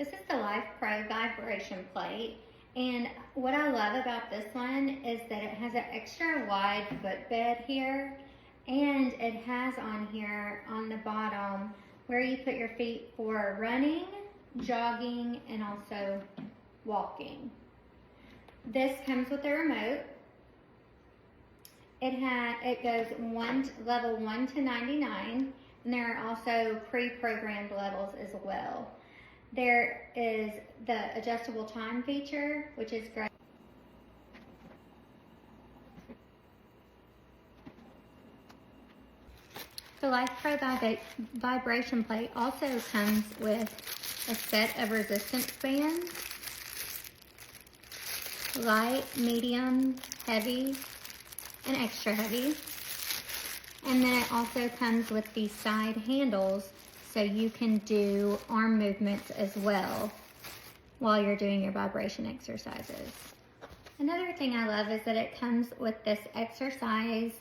This is the Lifepro vibration plate, and what I love about this one is that it has an extra wide footbed here, and it has on here on the bottom where you put your feet for running, jogging, and also walking. This comes with a remote. It goes level 1 to 99, and there are also pre-programmed levels as well. There is the adjustable time feature, which is great. The Lifepro vibration plate also comes with a set of resistance bands, light, medium, heavy, and extra heavy. And then it also comes with these side handles so you can do arm movements as well while you're doing your vibration exercises. Another thing I love is that it comes with this exercise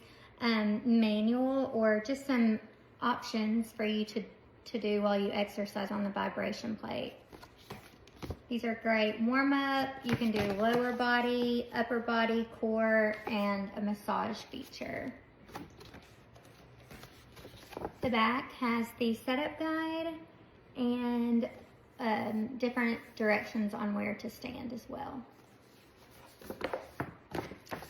manual, or just some options for you to do while you exercise on the vibration plate. These are great warm up. You can do lower body, upper body, core, and a massage feature. The back has the setup guide and different directions on where to stand as well.